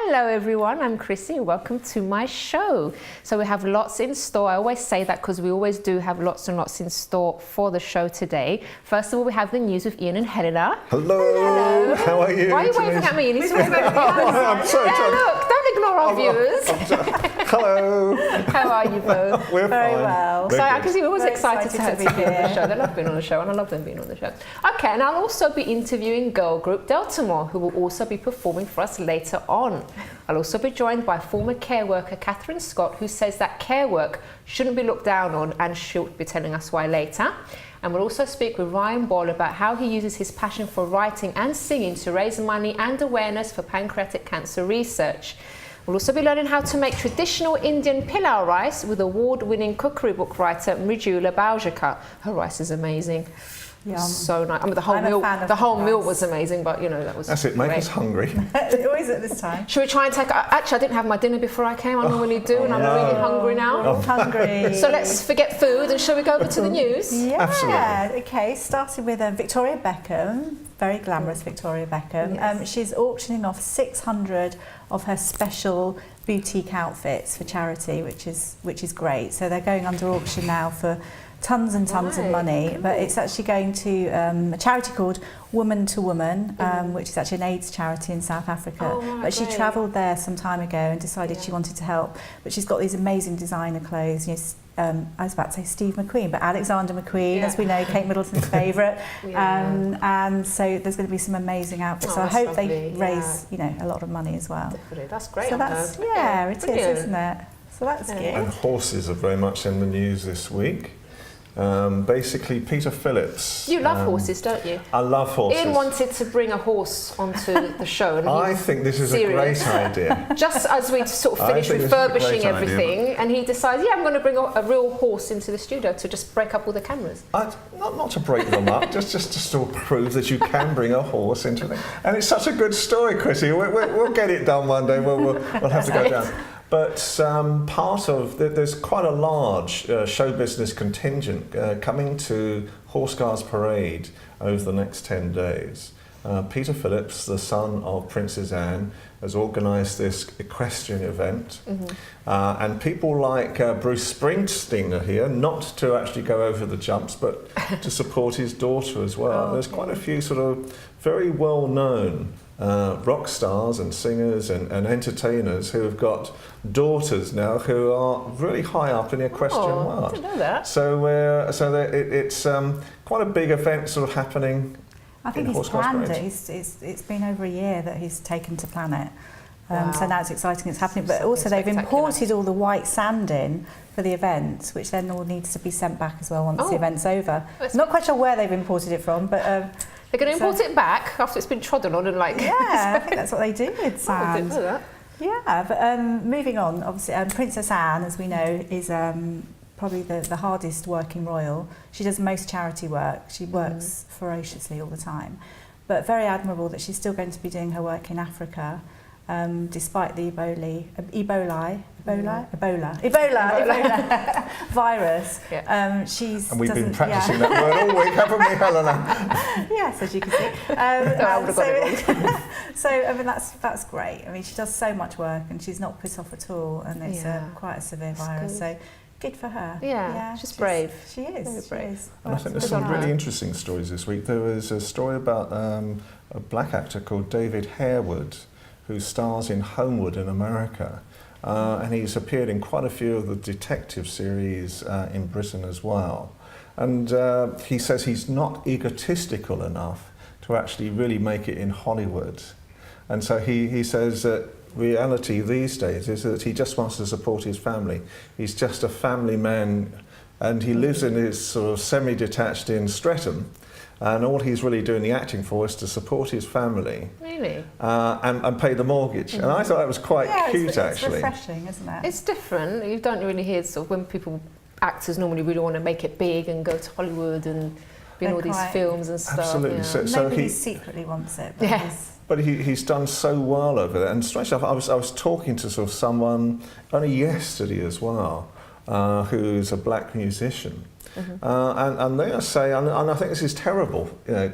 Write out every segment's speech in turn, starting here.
Hello everyone, I'm Chrissy and welcome to my show. So we have lots in store. I always say that because we always do have lots and lots in store for the show today. First of all, we have the news with Ian and Helena. Hello. Hello. How are you? Why are you waving at me? You need to wave at me. I'm sorry. Look, don't ignore our viewers. Hello. How are you both? We're Very fine. well. So I can see we're always excited to excited have to be you on the here. show. They love being on the show and I love them being on the show. Okay, and I'll also be interviewing girl group DeltAmour, who will also be performing for us later on. I'll also be joined by former care worker Catherine Scott, who says that care work shouldn't be looked down on, and she'll be telling us why later. And we'll also speak with Ryan Boyle about how he uses his passion for writing and singing to raise money and awareness for pancreatic cancer research. We'll also be learning how to make traditional Indian Pilau rice with award-winning cookery book writer Mridula Baljekar. Her rice is amazing. Yum. So nice. I mean, the whole meal was amazing, but you know, that was That's it, make us hungry. Always at this time. Should we try and take... Actually, I didn't have my dinner before I came. I normally do, and I'm really hungry now. We're all hungry. So let's forget food, and shall we go over to the news? Yeah, Absolutely. okay, starting with Victoria Beckham, very glamorous Victoria Beckham. Yes. She's auctioning off 600 of her special boutique outfits for charity, which is great. So they're going under auction now for tons and tons of money, cool. but it's actually going to a charity called Woman to Woman, which is actually an AIDS charity in South Africa. Oh, right, but she great. travelled there some time ago and decided she wanted to help. But she's got these amazing designer clothes. You know, I was about to say Steve McQueen, but Alexander McQueen, as we know, Kate Middleton's favourite. And so there's going to be some amazing outfits. Oh, so I that's hope lovely, they raise, you know, a lot of money as well. Definitely. That's great. So on that's her. yeah, it Brilliant. is, isn't it? So that's good. And horses are very much in the news this week. Basically, Peter Phillips. You love horses, don't you? I love horses. Ian wanted to bring a horse onto the show. And I think this is a great idea. Just as we sort of I finished think this is a refurbishing great idea, everything, and he decides, I'm going to bring a real horse into the studio to just break up all the cameras. Not to break them up, just to sort of prove that you can bring a horse into it. And it's such a good story, Chrissy. We'll get it done one day. We'll have to go down. But there's quite a large show business contingent coming to Horse Guards Parade over the next 10 days. Peter Phillips, the son of Princess Anne, has organised this equestrian event. And people like Bruce Springsteen are here, not to actually go over the jumps, but to support his daughter as well. There's quite a few sort of very well-known rock stars and singers and entertainers who have got daughters now who are really high up in the equestrian world. I didn't know that. It's quite a big event sort of happening. I think he's planned it. It's been over a year that he's taken to plan it. So now it's exciting, it's happening. But also they've imported all the white sand in for the event, which then all needs to be sent back as well once the event's over. I'm not quite sure where they've imported it from, but... they're going to import it back after it's been trodden on and like... Yeah, I think that's what they do with sand. I didn't know that. Yeah, but moving on, obviously, Princess Anne, as we know, is probably the hardest working royal. She does most charity work. She works ferociously all the time. But very admirable that she's still going to be doing her work in Africa, despite the Ebola virus. Yeah. And we've been practicing that word all week, haven't we, Helena? Yes, as you can see. I would have got it wrong. So I mean that's great. I mean she does so much work and she's not put off at all, and it's quite a severe virus. So good for her. Yeah, she's brave. She is. Very brave. She is. And I think there's some really interesting stories this week. There was a story about a black actor called David Harewood, who stars in Homewood in America. And he's appeared in quite a few of the detective series in Britain as well. And he says he's not egotistical enough to actually really make it in Hollywood. And so he says that reality these days is that he just wants to support his family. He's just a family man, and he lives in his sort of semi-detached in Streatham. And all he's really doing the acting for is to support his family. Really? And pay the mortgage. And I thought that was quite cute, actually. It's refreshing, isn't it? It's different. You don't really hear sort of when actors normally really want to make it big and go to Hollywood and be in all these films and stuff. Absolutely. Yeah. So Maybe he he secretly wants it. But he's done so well over there. And strangely enough, I was talking to sort of someone only yesterday as well, who's a black musician. And they are saying, and I think this is terrible, you know,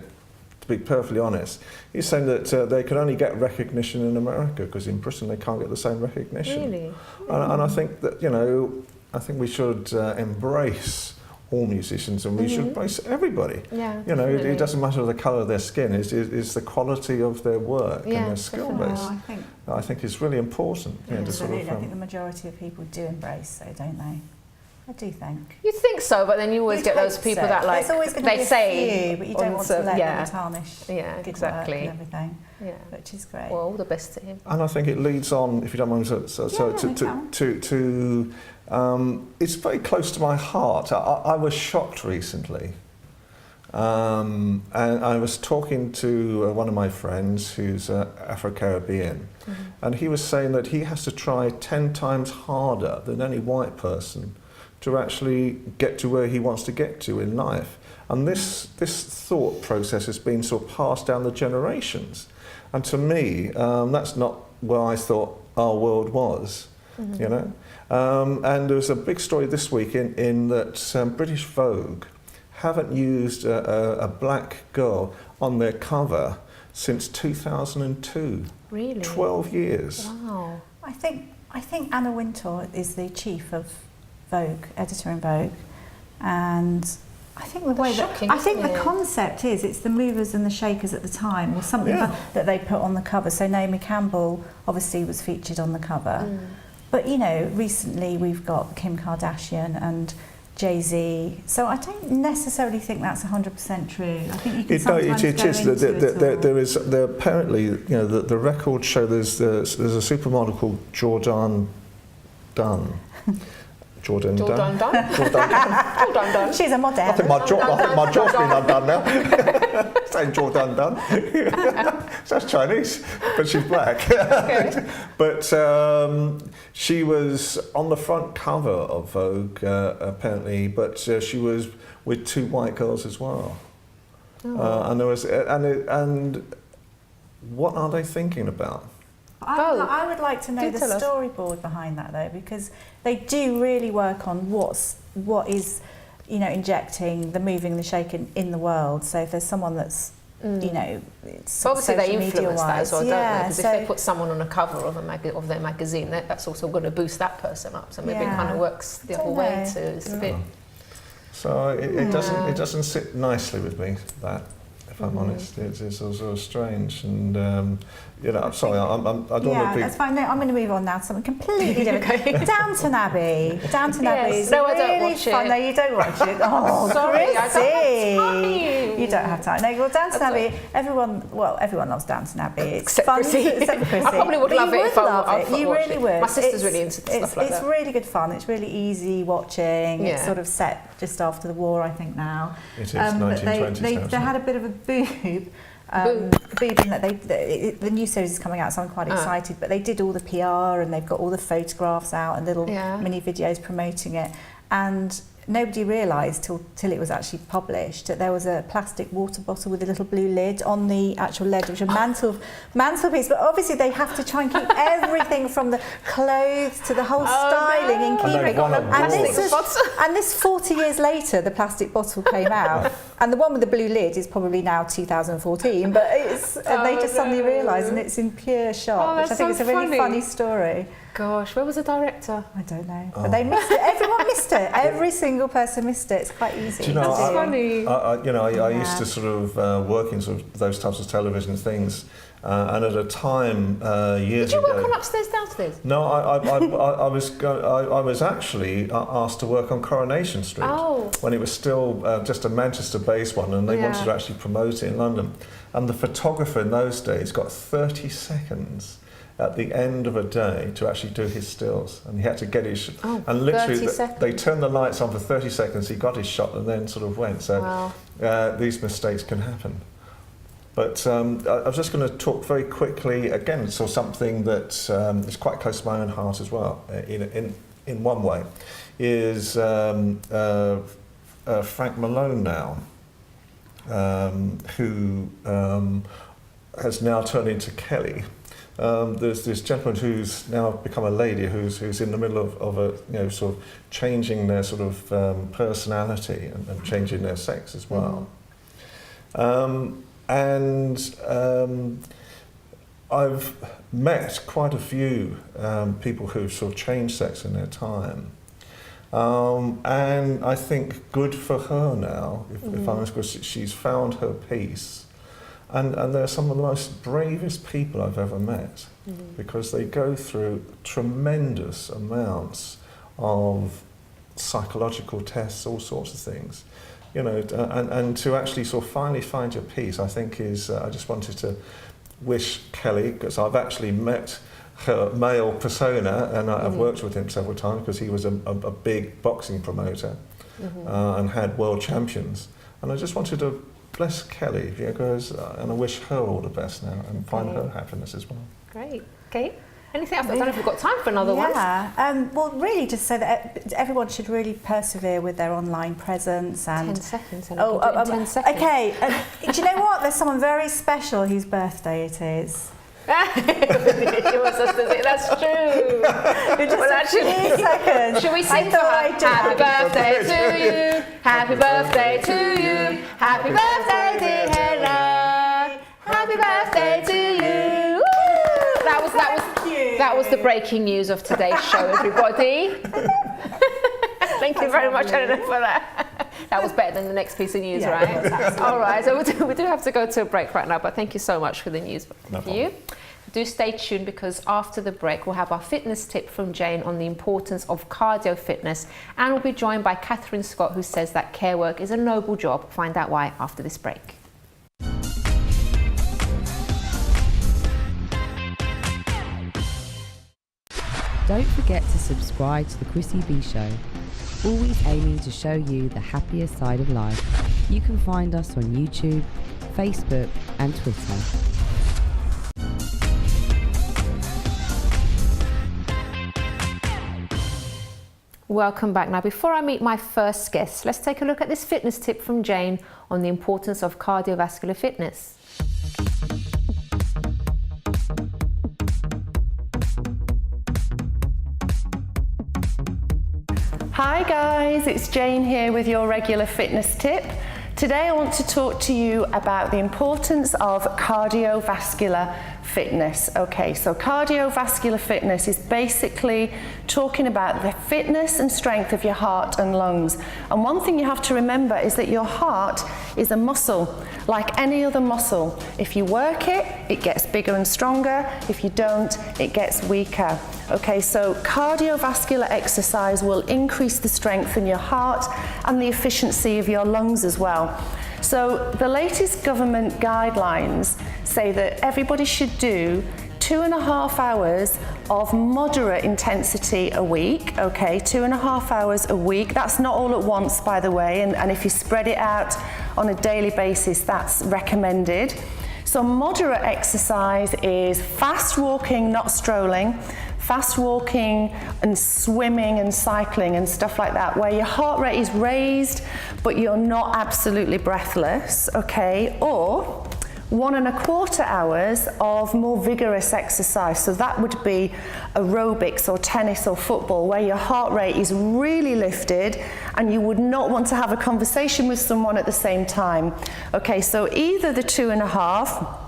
to be perfectly honest. He's saying that they can only get recognition in America because in Britain they can't get the same recognition. Really? And I think that, I think we should embrace all musicians, and we should embrace everybody. Yeah, it doesn't matter the colour of their skin, it's the quality of their work and their skill base. I think it's really important. Absolutely, I think the majority of people do embrace, so don't they? I do think. You think so, but then you always get those people that like they say, but you don't want to let them tarnish. Yeah, exactly. And everything. Yeah, which is great. Well, all the best to him. And I think it leads on, if you don't mind, it's very close to my heart. I was shocked recently, and I was talking to one of my friends who's Afro-Caribbean, and he was saying that he has to try 10 times harder than any white person to actually get to where he wants to get to in life. And this thought process has been sort of passed down the generations. And to me, that's not where I thought our world was, And there was a big story this week in that British Vogue haven't used a black girl on their cover since 2002. Really? 12 years. Wow. I think Anna Wintour is the chief of Vogue, editor in Vogue, and I think the way the concept is, it's the movers and the shakers at the time, or something that they put on the cover. So Naomi Campbell obviously was featured on the cover, but recently we've got Kim Kardashian and Jay-Z. So I don't necessarily think that's 100% true. I think you can sometimes there is apparently the records show there's a supermodel called Jordan Dunn. Jordan Dunn. She's a model. I think my jaw's been undone now. Saying Jordan Dunn. That's Chinese, but she's black. Okay. But she was on the front cover of Vogue, apparently, but she was with 2 white girls as well. Oh. And there was, and what are they thinking about? I would like to know the storyboard behind that, though, because they do really work on what is injecting the moving, the shaking in the world. So if there's someone that's it's obviously they influence that as well, don't they? Because so if they put someone on a cover of their magazine, that's also going to boost that person up. So maybe it kind of works the other way too. It's a bit. So it doesn't sit nicely with me, that. If I'm honest, it's sort of strange, and I'm sorry, I don't want to be. That's fine. No, I'm going to move on now to something completely different. Downton Abbey. Downton Abbey is I really don't watch fun. it. No, you don't watch it. Oh, sorry, Chrissy. I don't have time. You don't have time. No, well, Downton Abbey. Everyone loves Downton Abbey. It's except fun. Chrissy. Except for Chrissy. I probably would love it if I would. You really would. My sister's really into stuff like that. It's really good fun. It's really easy watching. It's sort of set just after the war, I think now. It is 1920s. They had a bit of a boob. The new series is coming out, so I'm quite excited. But they did all the PR, and they've got all the photographs out and little mini videos promoting it. And nobody realised till it was actually published that there was a plastic water bottle with a little blue lid on the actual lid, which was a mantelpiece. But obviously they have to try and keep everything from the clothes to the whole styling in keeping. And this 40 years later, the plastic bottle came out, and the one with the blue lid is probably now 2014. But and they just suddenly realised, and it's in pure shock, which I think is a really funny story. Gosh, where was the director? I don't know. But they missed it. Everyone missed it. Every single person missed it. It's quite easy. Do you know, That's funny. I used to sort of work in sort of those types of television things. And at a time, years ago... Did you work on Upstairs, Downstairs? No, I was actually asked to work on Coronation Street when it was still just a Manchester-based one, and they wanted to actually promote it in London. And the photographer in those days got 30 seconds at the end of a day to actually do his stills, and he had to get his and literally they turned the lights on for 30 seconds, he got his shot and then sort of went. So these mistakes can happen. But I was just going to talk very quickly again, so something that is quite close to my own heart as well, in one way, is Frank Malone now, who has now turned into Kelly. There's this gentleman who's now become a lady who's in the middle of a sort of changing their sort of personality and changing their sex as well. and I've met quite a few people who've sort of changed sex in their time. And I think good for her now, if I'm honest, because she's found her peace. And they're some of the most bravest people I've ever met, because they go through tremendous amounts of psychological tests, all sorts of things. You know, and to actually sort of finally find your peace, I think is, I just wanted to wish Kelly, because I've actually met her male persona, and I've worked with him several times because he was a big boxing promoter and had world champions. And I just wanted to bless Kelly, because, and I wish her all the best now and find her happiness as well. Great. Okay. Anything else? I don't know if we've got time for another one. Yeah. Well, really, just so that everyone should really persevere with their online presence. And 10 seconds. 10 seconds. Okay. Do you know what? There's someone very special whose birthday it is. That's true. Actually, seconds. Should we sing for her? Happy birthday to you. Happy birthday to you. Happy birthday, dear Helen. Happy birthday to you. Woo! That was the breaking news of today's show, everybody. Thank you very much, Helena, for that. That was better than the next piece of news, right? All right, so we do have to go to a break right now, but thank you so much for the news. Thank you. Do stay tuned, because after the break we'll have our fitness tip from Jane on the importance of cardio fitness, and we'll be joined by Catherine Scott, who says that care work is a noble job. Find out why after this break. Don't forget to subscribe to the Chrissy B Show, always aiming to show you the happier side of life. You can find us on YouTube, Facebook and Twitter. Welcome back. Now, before I meet my first guest, let's take a look at this fitness tip from Jane on the importance of cardiovascular fitness. Hi guys, it's Jane here with your regular fitness tip. Today I want to talk to you about the importance of cardiovascular fitness. Okay, so cardiovascular fitness is basically talking about the fitness and strength of your heart and lungs. And one thing you have to remember is that your heart is a muscle, like any other muscle. If you work it, it gets bigger and stronger. If you don't, it gets weaker. Okay, so cardiovascular exercise will increase the strength in your heart and the efficiency of your lungs as well. So the latest government guidelines say that everybody should do 2.5 hours of moderate intensity a week, okay, 2.5 hours a week. That's not all at once, by the way, and if you spread it out on a daily basis, that's recommended. So moderate exercise is fast walking, not strolling, fast walking and swimming and cycling and stuff like that, where your heart rate is raised but you're not absolutely breathless, okay? Or 1.25 hours of more vigorous exercise. So that would be aerobics or tennis or football, where your heart rate is really lifted and you would not want to have a conversation with someone at the same time. Okay, so either the 2.5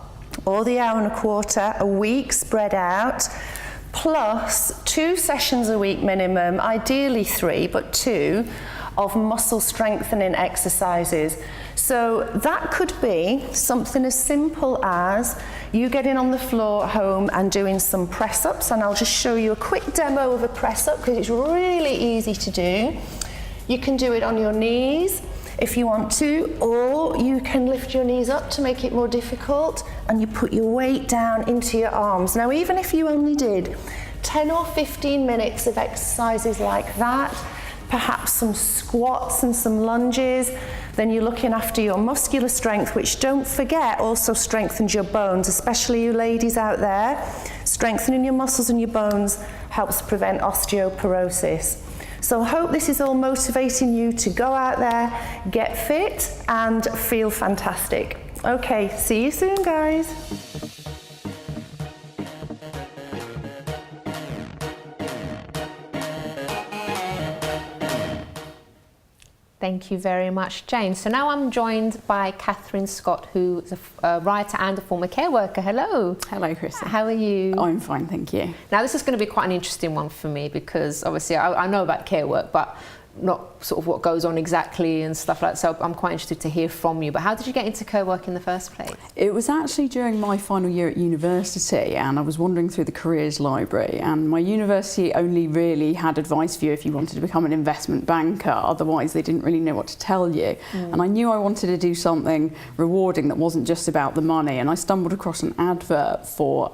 or the 1.25 hours a week spread out, plus 2 sessions a week minimum, ideally 3, but 2, of muscle strengthening exercises. So that could be something as simple as you getting on the floor at home and doing some press-ups, and I'll just show you a quick demo of a press-up because it's really easy to do. You can do it on your knees if you want to, or you can lift your knees up to make it more difficult and you put your weight down into your arms. Now, even if you only did 10 or 15 minutes of exercises like that, perhaps some squats and some lunges, then you're looking after your muscular strength, which, don't forget, also strengthens your bones, especially you ladies out there. Strengthening your muscles and your bones helps prevent osteoporosis. So I hope this is all motivating you to go out there, get fit and feel fantastic. Okay, see you soon, guys. Thank you very much, Jane. So now I'm joined by Catherine Scott, who's a writer and a former care worker. Hello. Hello, Chrissy. How are you? I'm fine, thank you. Now this is going to be quite an interesting one for me because obviously I know about care work, but not sort of what goes on exactly and stuff like that. So I'm quite interested to hear from you. But how did you get into care work in the first place? It was actually during my final year at university, and I was wandering through the careers library, and my university only really had advice for you if you wanted to become an investment banker. Otherwise they didn't really know what to tell you. And I knew I wanted to do something rewarding that wasn't just about the money, and I stumbled across an advert for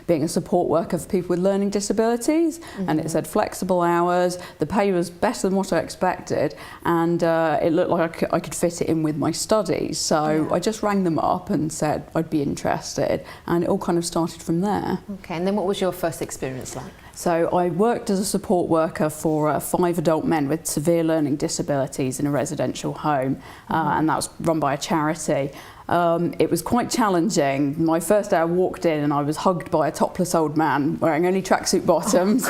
being a support worker for people with learning disabilities, and it said flexible hours, the pay was better than what I expected, and it looked like I could fit it in with my studies. So I just rang them up and said I'd be interested, and it all kind of started from there. Okay, and then what was your first experience like? So I worked as a support worker for 5 adult men with severe learning disabilities in a residential home, and that was run by a charity. It was quite challenging. My first day I walked in and I was hugged by a topless old man wearing only tracksuit bottoms.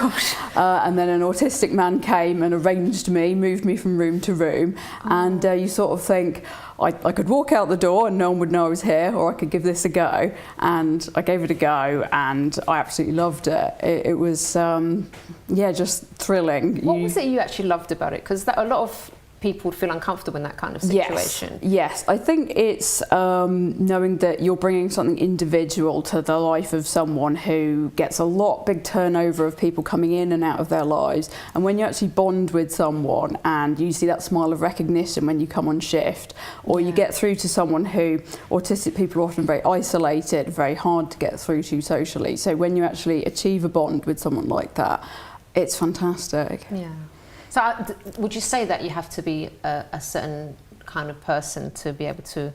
And then an autistic man came and arranged me, moved me from room to room. And you sort of think, I could walk out the door and no one would know I was here, or I could give this a go. And I gave it a go and I absolutely loved it. It was, just thrilling. What was it you actually loved about it? Because a lot of people would feel uncomfortable in that kind of situation. Yes. I think it's knowing that you're bringing something individual to the life of someone who gets a big turnover of people coming in and out of their lives, and when you actually bond with someone and you see that smile of recognition when you come on shift, or you get through to someone who, autistic people are often very isolated, very hard to get through to socially, so when you actually achieve a bond with someone like that, it's fantastic. Yeah. So would you say that you have to be a certain kind of person to be able to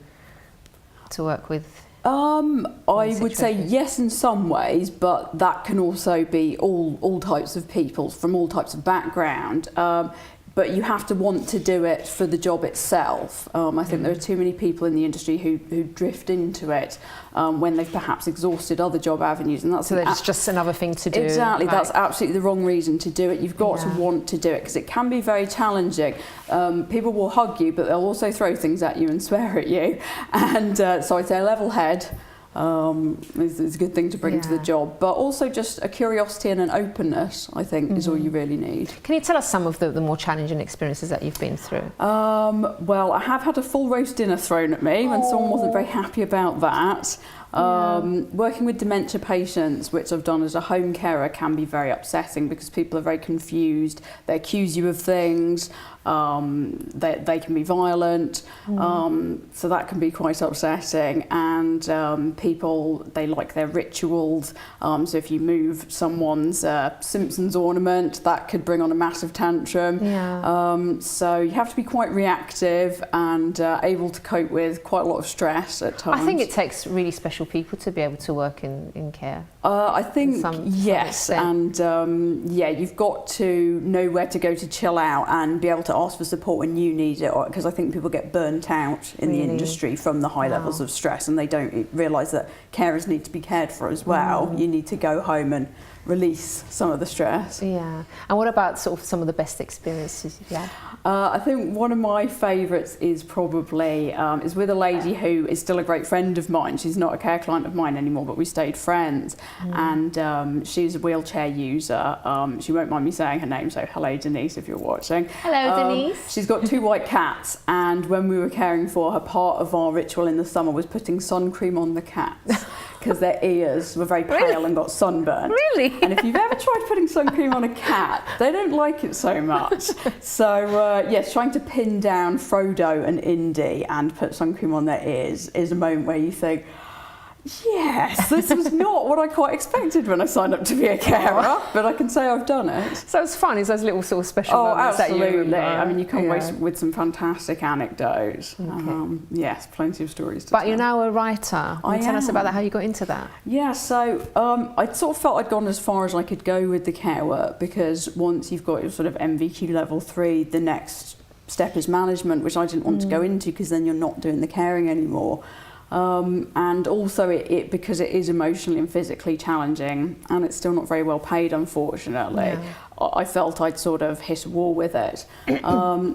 work with? I would say yes in some ways, but that can also be all types of people from all types of background. But you have to want to do it for the job itself. I think there are too many people in the industry who drift into it when they've perhaps exhausted other job avenues, and that's just another thing to do. Exactly, right? That's absolutely the wrong reason to do it. You've got to want to do it, because it can be very challenging. People will hug you, but they'll also throw things at you and swear at you. And so I'd say a level head is a good thing to bring to the job, but also just a curiosity and an openness, I think, is all you really need. Can you tell us some of the more challenging experiences that you've been through? Well, I have had a full roast dinner thrown at me when someone wasn't very happy about that. Working with dementia patients, which I've done as a home carer, can be very upsetting because people are very confused. They accuse you of things. They can be violent, so that can be quite upsetting. And people, they like their rituals. So if you move someone's Simpsons ornament, that could bring on a massive tantrum. So you have to be quite reactive and able to cope with quite a lot of stress at times. I think it takes really special people to be able to work in care. I think yes, and you've got to know where to go to chill out and be able to ask for support when you need it, because I think people get burnt out in the industry from the high levels of stress, and they don't realise that carers need to be cared for as well. You need to go home and release some of the stress. Yeah. And what about sort of some of the best experiences you've had? I think one of my favourites is probably is with a lady who is still a great friend of mine. She's not a care client of mine anymore, but we stayed friends. And she's a wheelchair user. She won't mind me saying her name, so hello Denise if you're watching. Hello Denise. She's got 2 white cats, and when we were caring for her, part of our ritual in the summer was putting sun cream on the cats. Because their ears were very pale and got sunburned. Really? And if you've ever tried putting sun cream on a cat, they don't like it so much. So yes, trying to pin down Frodo and Indy and put sun cream on their ears is a moment where you think, yes, this was not what I quite expected when I signed up to be a carer, but I can say I've done it. So it's fun, it's those little sort of special moments that you remember. I mean, you come away with some fantastic anecdotes. Yes, plenty of stories to tell. But you're now a writer. Can you tell us about that, how you got into that? Yeah, so I sort of felt I'd gone as far as I could go with the care work, because once you've got your sort of MVQ level 3, the next step is management, which I didn't want to go into, because then you're not doing the caring anymore. And also because it is emotionally and physically challenging, and it's still not very well paid, unfortunately. Yeah. I felt I'd sort of hit a wall with it.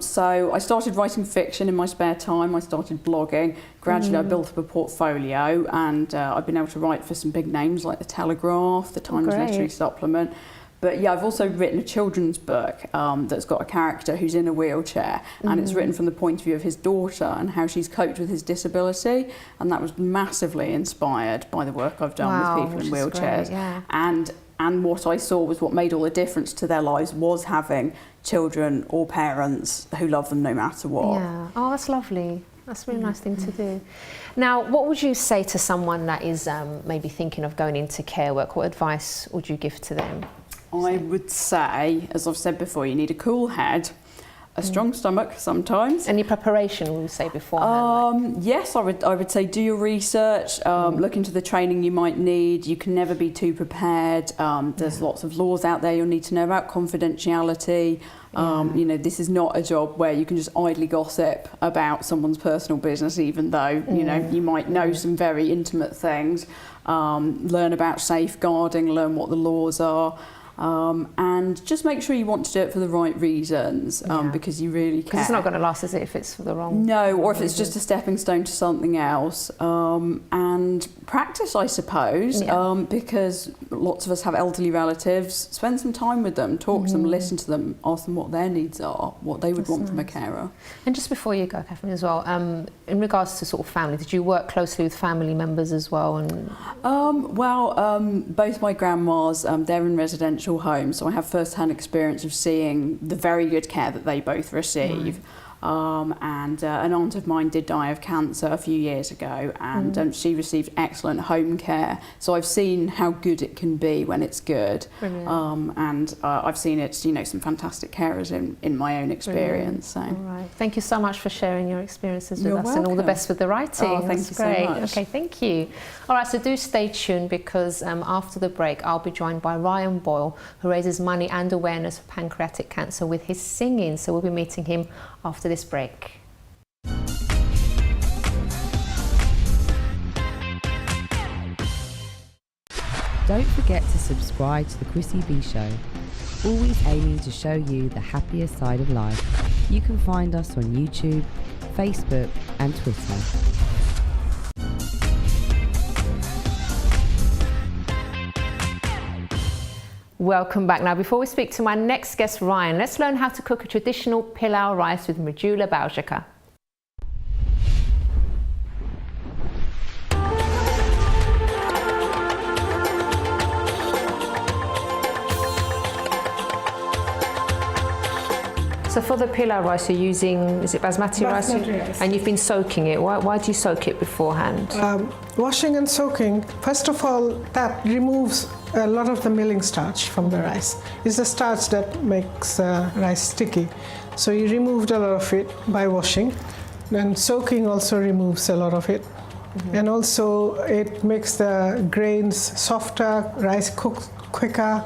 So I started writing fiction in my spare time. I started blogging. Gradually I built up a portfolio, and I've been able to write for some big names like the Telegraph, the Times Literary Supplement. But yeah, I've also written a children's book that's got a character who's in a wheelchair, and it's written from the point of view of his daughter and how she's coped with his disability, and that was massively inspired by the work I've done with people in wheelchairs. Great, yeah. And what I saw was what made all the difference to their lives was having children or parents who love them no matter what. Yeah. Oh, that's lovely. That's a really nice thing to do. Now, what would you say to someone that is maybe thinking of going into care work? What advice would you give to them? I would say, as I've said before, you need a cool head, a strong stomach sometimes. Any preparation, would you say, beforehand? Yes, I would say do your research, look into the training you might need. You can never be too prepared. There's lots of laws out there you'll need to know about, confidentiality. You know, this is not a job where you can just idly gossip about someone's personal business, even though, you know, you might know some very intimate things. Learn about safeguarding, learn what the laws are. And just make sure you want to do it for the right reasons, because you really care. Because it's not going to last, is it, if it's for the wrong... No, or if it's just a stepping stone to something else. And practice, I suppose, because lots of us have elderly relatives. Spend some time with them, talk to them, listen to them, ask them what their needs are, what they would want from a carer. And just before you go, Catherine, as well, in regards to sort of family, did you work closely with family members as well? And both my grandmas, they're in residential homes, so I have first-hand experience of seeing the very good care that they both receive. And an aunt of mine did die of cancer a few years ago, and she received excellent home care. So I've seen how good it can be when it's good. And I've seen it, you know, some fantastic carers in my own experience. So. All right. Thank you so much for sharing your experiences with You're us, welcome. and all the best with the writing. Oh, thank you so much. Okay, thank you. All right, so do stay tuned, because after the break, I'll be joined by Ryan Boyle, who raises money and awareness for pancreatic cancer with his singing. So we'll be meeting him after this break. Don't forget to subscribe to the Chrissy B Show, always aiming to show you the happier side of life. You can find us on YouTube, Facebook and Twitter. Welcome back. Now, before we speak to my next guest, Ryan, let's learn how to cook a traditional pilau rice with Mridula Baljekar. So for the pilau rice, you're using, is it basmati rice? Yes. And you've been soaking it. Why do you soak it beforehand? Washing and soaking, first of all, that removes a lot of the milling starch from the rice. It's the starch that makes rice sticky. So you removed a lot of it by washing. Then soaking also removes a lot of it. And also it makes the grains softer, rice cooks quicker,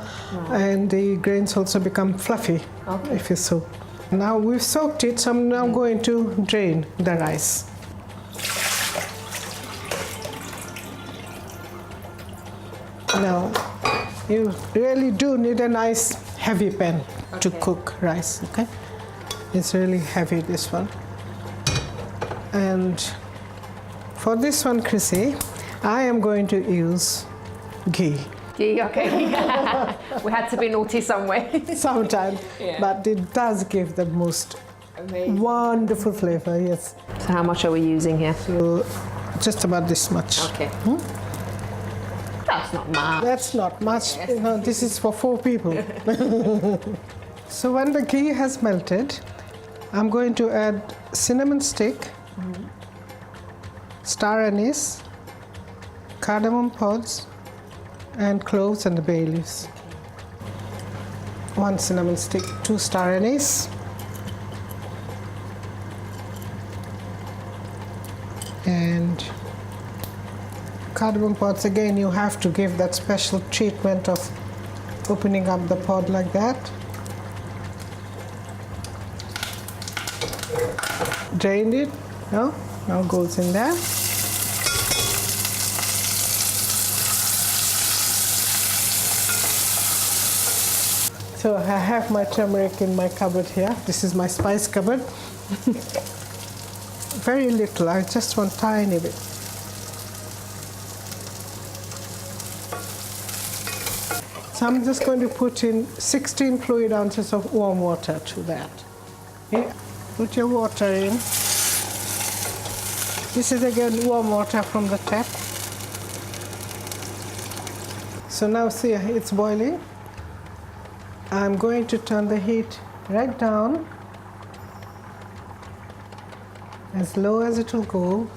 and the grains also become fluffy if you soak. Now we've soaked it, so I'm now going to drain the rice. Now, you really do need a nice heavy pan to cook rice, okay? It's really heavy, this one. And for this one, Chrissy, I am going to use ghee. Ghee, okay. We had to be naughty some way. Sometimes, but it does give the most wonderful flavor, yes. So how much are we using here? So just about this much. Okay. That's not much. That's not much. You know, this is for 4 people. So when the ghee has melted, I'm going to add cinnamon stick, star anise, cardamom pods, and cloves and the bay leaves. 1 cinnamon stick, 2 star anise, and cardamom pods. Again, you have to give that special treatment of opening up the pod like that. Drained it, no? Now goes in there. So I have my turmeric in my cupboard here. This is my spice cupboard. Very little, I just want tiny bit. So I'm just going to put in 16 fluid ounces of warm water to that. Okay. Put your water in. This is again warm water from the tap. So now see, it's boiling. I'm going to turn the heat right down, as low as it will go.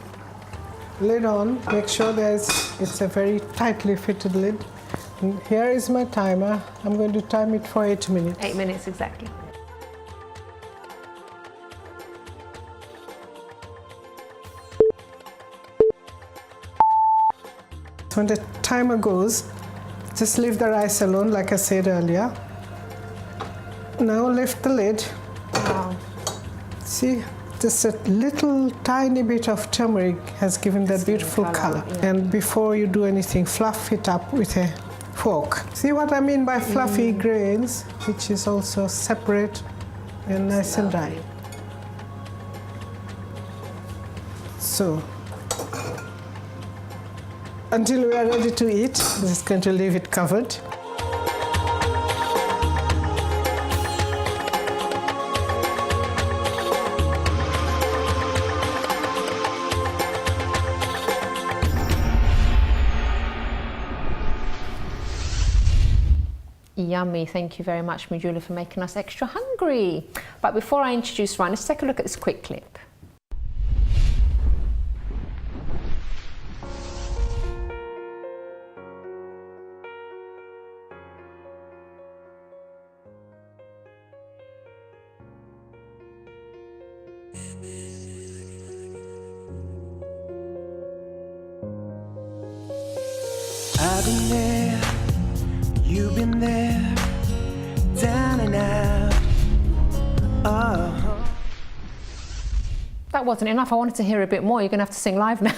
Lid on, make sure it's a very tightly fitted lid. And here is my timer. I'm going to time it for 8 minutes. 8 minutes exactly. When the timer goes, just leave the rice alone, like I said earlier. Now lift the lid. Wow. See, just a little tiny bit of turmeric has given that beautiful color. Yeah. And before you do anything, fluff it up with a fork. See what I mean by fluffy grains, which is also separate and nice and dry. So, until we are ready to eat, I'm just going to leave it covered. Yummy. Thank you very much, Mridula, for making us extra hungry. But before I introduce Ryan, let's take a look at this quick clip. I've been there, you've been there, down and out. Oh. That wasn't enough. I wanted to hear a bit more. You're going to have to sing live now.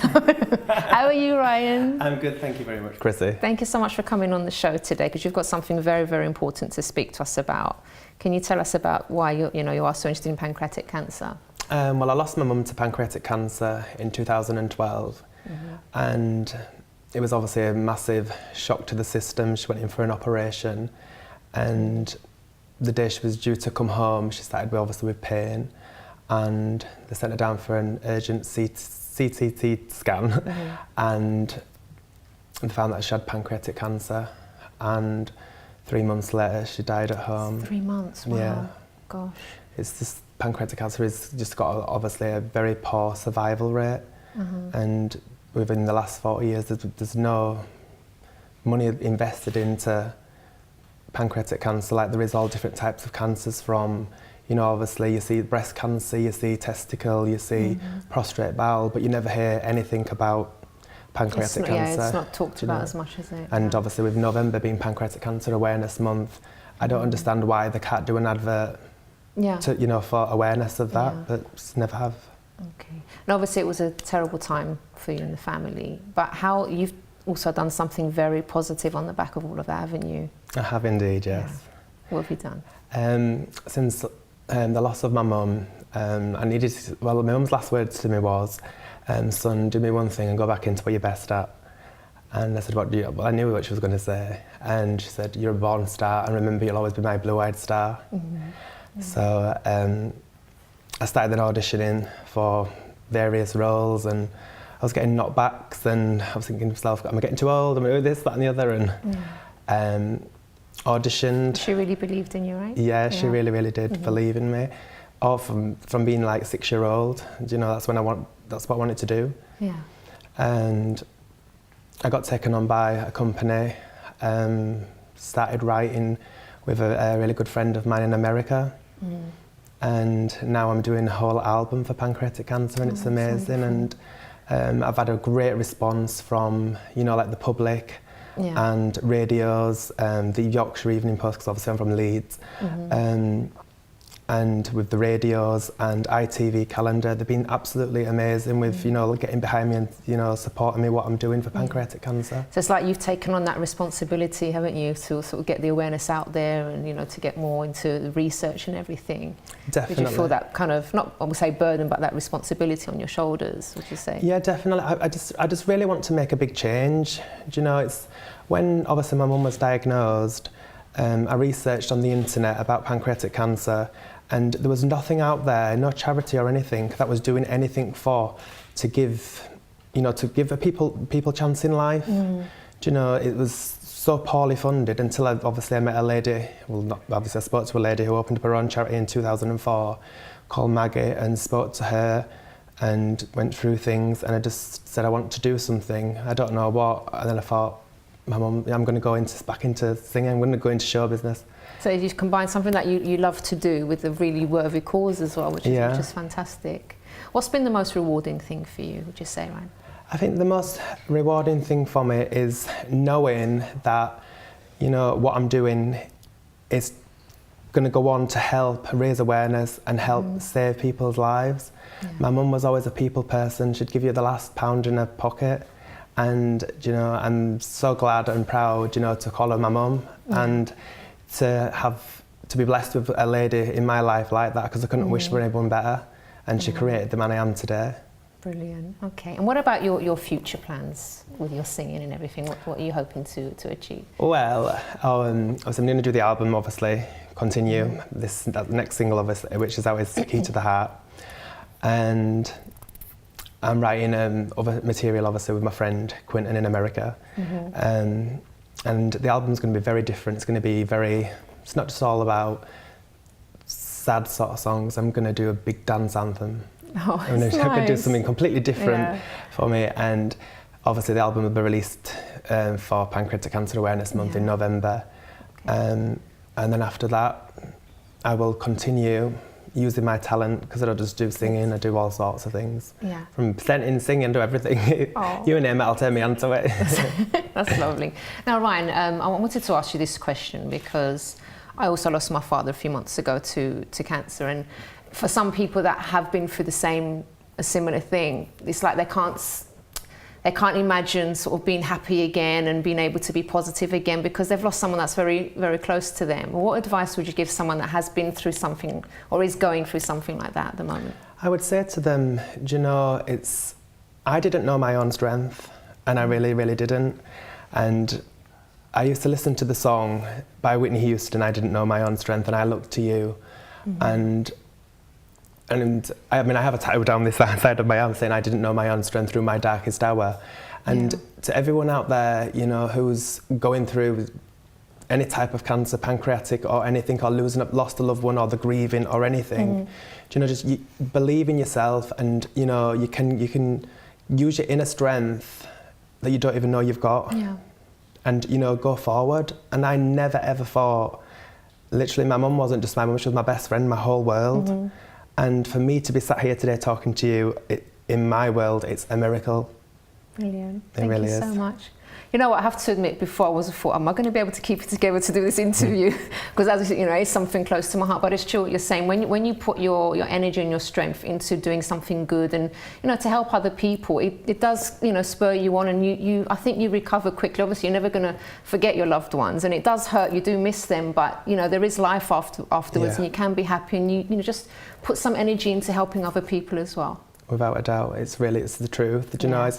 How are you, Ryan? I'm good, thank you very much, Chrissy. Thank you so much for coming on the show today, because you've got something very, very important to speak to us about. Can you tell us about why you are so interested in pancreatic cancer? Well, I lost my mum to pancreatic cancer in 2012, and it was obviously a massive shock to the system. She went in for an operation, and the day she was due to come home, she started obviously with pain, and they sent her down for an urgent CT scan, and they found that she had pancreatic cancer, and 3 months later she died at home. 3 months, wow. Yeah. Gosh. It's just, pancreatic cancer has just got obviously a very poor survival rate, and within the last 40 years there's no money invested into pancreatic cancer like there is all different types of cancers, from, you know, obviously you see breast cancer, you see testicle, you see prostate bowel, but you never hear anything about pancreatic cancer. Yeah, it's not talked about as much as it. And obviously with November being Pancreatic Cancer Awareness Month, I don't understand why they can't do an advert to, you know, for awareness of that, but just never have. Okay. And obviously it was a terrible time for you and the family, but how you've also done something very positive on the back of all of that, haven't you? I have indeed, yes. Yeah. What have you done? Since the loss of my mum, I needed to, well, my mum's last words to me was, son, do me one thing and go back into what you're best at. And I said, what do you, well, I knew what she was going to say. And she said, you're a born star, and remember, you'll always be my blue-eyed star. So I started then auditioning for various roles, and I was getting knockbacks, and I was thinking to myself, am I getting too old? Am I doing this, that and the other? And auditioned. She really believed in you, right? Yeah, she really, really did believe in me. Or from being like 6-year-old, you know, that's what I wanted to do. Yeah. And I got taken on by a company, started writing with a really good friend of mine in America. And now I'm doing a whole album for pancreatic cancer, and it's amazing. And I've had a great response from, you know, like the public and radios, the Yorkshire Evening Post, because obviously I'm from Leeds. And and with the radios and ITV calendar. They've been absolutely amazing with, you know, getting behind me and, you know, supporting me what I'm doing for pancreatic cancer. So it's like you've taken on that responsibility, haven't you, to sort of get the awareness out there and, you know, to get more into the research and everything. Definitely. Did you feel that kind of, not I would say burden, but that responsibility on your shoulders, would you say? Yeah, definitely. I just really want to make a big change. Do you know, it's when obviously my mum was diagnosed, I researched on the internet about pancreatic cancer, and there was nothing out there, no charity or anything that was doing anything to give a people chance in life. Do you know, it was so poorly funded until I met a lady, I spoke to a lady who opened up her own charity in 2004 called Maggie, and spoke to her and went through things, and I just said I want to do something, I don't know what, and then I thought, my mum, I'm going to go back into singing, I'm going to go into show business. So you combine something that you love to do with a really worthy cause as well, which is fantastic. What's been the most rewarding thing for you, would you say, Ryan? I think the most rewarding thing for me is knowing that, you know, what I'm doing is going to go on to help raise awareness and help save people's lives. Yeah. My mum was always a people person. She'd give you the last pound in her pocket. And, you know, I'm so glad and proud, you know, to call her my mum and to be blessed with a lady in my life like that, because I couldn't wish for anyone better, and she created the man I am today. Brilliant. Okay. And what about your future plans with your singing and everything? What are you hoping to achieve? Well, I'm going to do the album, obviously, continue that next single, obviously, which is always Key to the Heart, and I'm writing other material, obviously, with my friend Quinton in America. And the album's going to be very different. It's going to be it's not just all about sad sort of songs. I'm going to do a big dance anthem. Oh, I'm going to do something completely different Yeah. for me. And obviously the album will be released for Pancreatic Cancer Awareness Month in November. And then after that, I will continue using my talent, because I don't just do singing, I do all sorts of things. Yeah. From presenting, singing, do everything. Oh. You name it, I'll turn my hand to it. That's lovely. Now, Ryan, I wanted to ask you this question because I also lost my father a few months ago to cancer, and for some people that have been through a similar thing, it's like they can't imagine sort of being happy again and being able to be positive again, because they've lost someone that's very, very close to them. What advice would you give someone that has been through something or is going through something like that at the moment? I would say to them, do you know, I didn't know my own strength, and I really, really didn't. And I used to listen to the song by Whitney Houston, I Didn't Know My Own Strength, and I Looked to You. And I mean, I have a tattoo down this side of my arm saying I didn't know my own strength through my darkest hour. And to everyone out there, you know, who's going through any type of cancer, pancreatic or anything, or lost a loved one, or the grieving or anything, do you know, just believe in yourself, and, you know, you can use your inner strength that you don't even know you've got. Yeah. And, you know, go forward. And I never ever thought, literally, my mum wasn't just my mum, she was my best friend, my whole world. And for me to be sat here today talking to you, in my world, it's a miracle. Brilliant. It really is. Thank you so much. You know what, I have to admit, before I thought, am I going to be able to keep it together to do this interview? Because as you know, it's something close to my heart, but it's true what you're saying. When you put your energy and your strength into doing something good and, you know, to help other people, it does, you know, spur you on, and I think you recover quickly. Obviously, you're never going to forget your loved ones, and it does hurt, you do miss them, but, you know, there is life afterwards, and you can be happy, and you know, just put some energy into helping other people as well. Without a doubt, it's the truth. Do you know,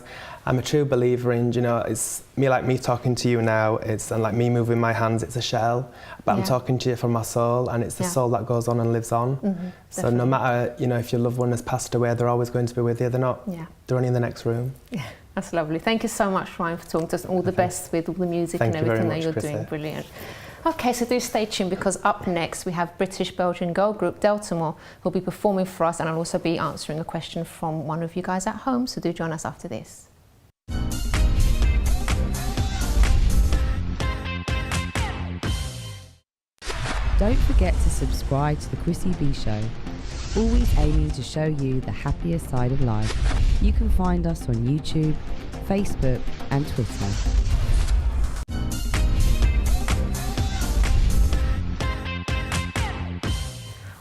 I'm a true believer in, you know, it's me talking to you now, and like me moving my hands, it's a shell, but I'm talking to you from my soul, and it's the soul that goes on and lives on. So no matter, you know, if your loved one has passed away, they're always going to be with you. They're only in the next room. Yeah, that's lovely. Thank you so mumuch, Ryan, for talking to us, and all the best with all the music and everything that you're doing. Brilliant. Okay, so do stay tuned, because up next we have British-Belgian girl group DeltAmour, who'll be performing for us, and I'll also be answering a question from one of you guys at home, so do join us after this. Don't forget to subscribe to the Chrissy B Show, always aiming to show you the happier side of life. You can find us on YouTube, Facebook and Twitter.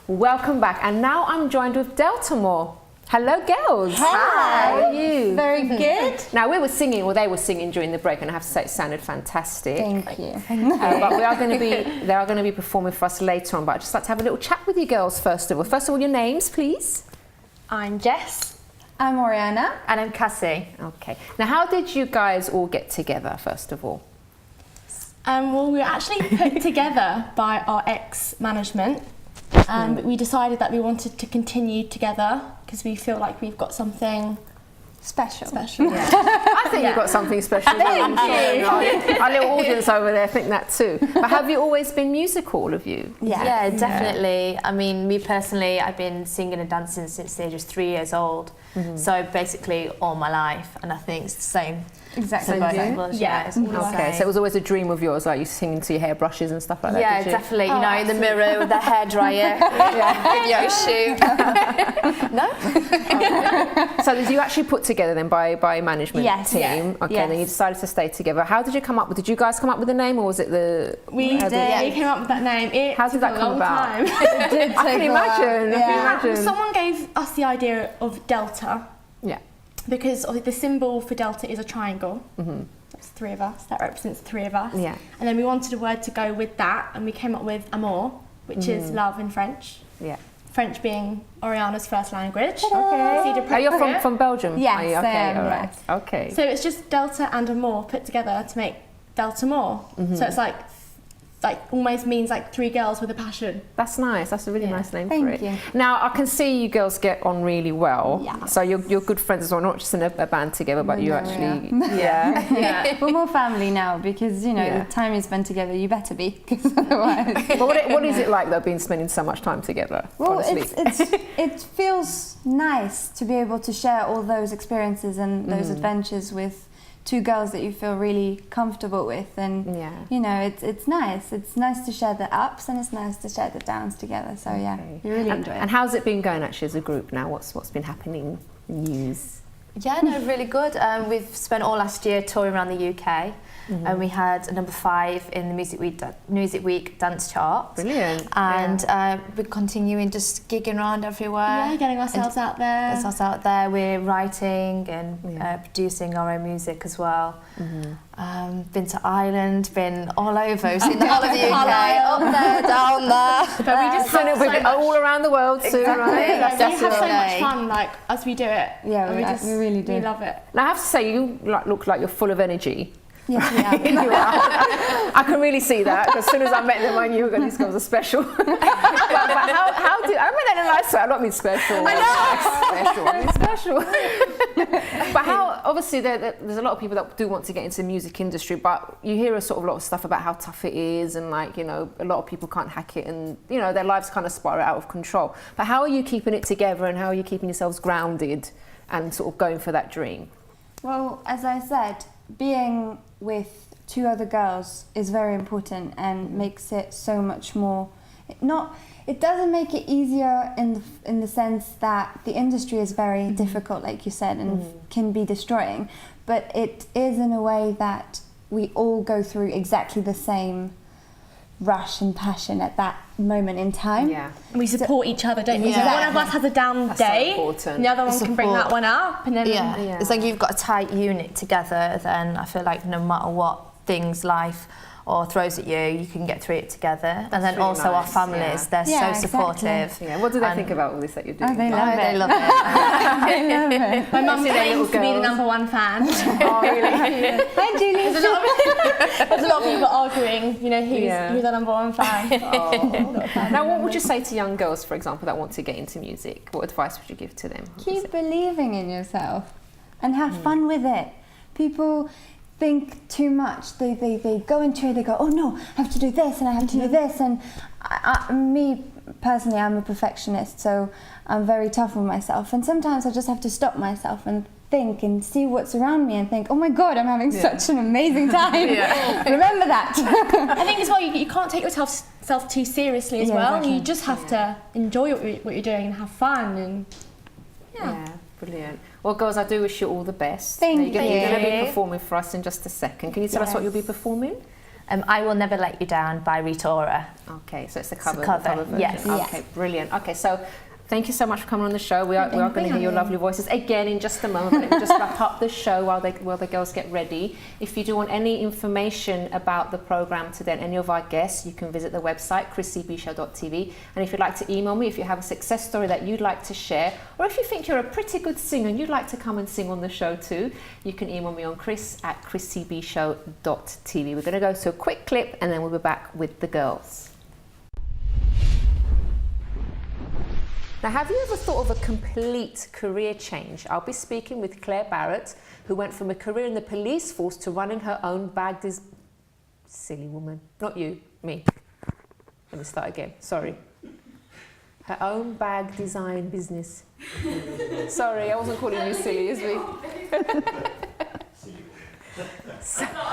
Welcome back. And now I'm joined with DeltAmour. Hello, girls. Hi. How are you? Very good. Now, we were singing, well, they were singing during the break, and I have to say it sounded fantastic. Thank you. But they are going to be performing for us later on. But I'd just like to have a little chat with you girls first of all. First of all, your names, please. I'm Jess. I'm Oriana. And I'm Cassie. Okay. Now, how did you guys all get together, first of all? Well, we were actually put together by our ex-management, and we decided that we wanted to continue together because we feel like we've got something special. Yeah. I think you've got something special. Thank you. Our little audience over there think that too. But have you always been musical, all of you? Yeah, definitely. I mean, me personally, I've been singing and dancing since the age of 3 years old. So basically all my life, and I think it's the same. Exactly. Yeah. Okay, so it was always a dream of yours, like you singing to your hairbrushes and stuff like that. Yeah, did you? definitely. You know, in the mirror with the hairdryer, video shoot. No. So did you actually put together then by management team? Yeah. Okay, then you decided to stay together. How did you come up with? Did you guys come up with the name, or was it the? We came up with that name. How did that come about? Time. I can imagine. Someone gave us the idea of Delta. Yeah. Because the symbol for Delta is a triangle. That's 3 of us. That represents 3 of us. Yeah. And then we wanted a word to go with that, and we came up with amour, which is love in French. Yeah. French being Oriana's first language. Okay. Are you from Belgium? Yes, Are you? I am, all right. yes. Okay. So it's just Delta and amour put together to make DeltAmour. So it's like almost means like 3 girls with a passion. That's nice. That's a really nice name for it. Thank you. Now I can see you girls get on really well. Yeah. So you're good friends as well, not just in a band together, but you actually Yeah. We're more family now because the time you spend together, you better be, because otherwise. But what is it like though, spending so much time together? Well, honestly? it feels nice to be able to share all those experiences and those adventures with 2 girls that you feel really comfortable with, and it's nice. It's nice to share the ups and it's nice to share the downs together. So you really enjoy it. And how's it been going actually as a group now? What's been happening? News? Yeah, no, really good. We've spent all last year touring around the UK, and we had a number 5 in the Music Week dance chart. Brilliant. And we're continuing just gigging around everywhere. Yeah, getting ourselves out there. We're writing and producing our own music as well. Been to Ireland, been all over. We've seen the whole of the UK, up there, down there. But we just have so much, all around the world soon, right? we have so much fun, as we do it. Yeah, we really do. We love it. Now I have to say, you look like you're full of energy. Yes, we are. You are. I can really see that. As soon as I met them, I knew these girls are special. but how do I mean that in a nice way? I don't mean special. I know. I mean special. But how? Obviously, there's a lot of people that do want to get into the music industry, but you hear a lot of stuff about how tough it is, and a lot of people can't hack it, and their lives kind of spiral out of control. But how are you keeping it together, and how are you keeping yourselves grounded and sort of going for that dream? Well, as I said, being with 2 other girls is very important and makes it so much more. It doesn't make it easier in the sense that the industry is very difficult, like you said, and can be destroying. But it is in a way that we all go through exactly the same rush and passion at that moment in time. Yeah. And we support each other, don't we? Yeah. So one of us has a down day, so the other one can bring that one up, and then it's like you've got a tight unit together. Then I feel like no matter what life or throws at you, you can get through it together. And then really also our families, they're so supportive. Yeah. What do they think about all this that you're doing? Oh, they love it. They love it. They love it. my mum claims to be the #1 fan. Oh, really? Hi, Julie. There's a lot of people arguing, who's the #1 fan. Now, what would you say to young girls, for example, that want to get into music? What advice would you give to them? Keep believing in yourself and have fun with it. People think too much. They go into it, they go, oh no, I have to do this and I have to do this. And me personally, I'm a perfectionist, so I'm very tough on myself. And sometimes I just have to stop myself and think and see what's around me and think, oh my God, I'm having such an amazing time. Remember that. I think as well, you can't take yourself too seriously as well. Exactly. You just have to enjoy what you're doing and have fun. And brilliant. Well, girls, I do wish you all the best. Thank you. You're going to be performing for us in just a second. Can you tell us what you'll be performing? I Will Never Let You Down by Rita Ora. Okay, so it's the cover, cover, the cover version. yes. Okay, brilliant. Okay, so thank you so much for coming on the show. We are going to hear your lovely voices again in just a moment, but let me just wrap up the show while the girls get ready. If you do want any information about the programme today and any of our guests, you can visit the website chrissybshow.tv. And if you'd like to email me, if you have a success story that you'd like to share, or if you think you're a pretty good singer and you'd like to come and sing on the show too, you can email me on chris@chrissybshow.tv. We're going to go to a quick clip and then we'll be back with the girls. Now, have you ever thought of a complete career change? I'll be speaking with Claire Barrett, who went from a career in the police force to running her own bag silly woman. Not you, me. Let me start again, sorry. Her own bag design business. Sorry, I wasn't calling you silly, is we? Sorry.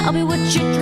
I'll be what you dream.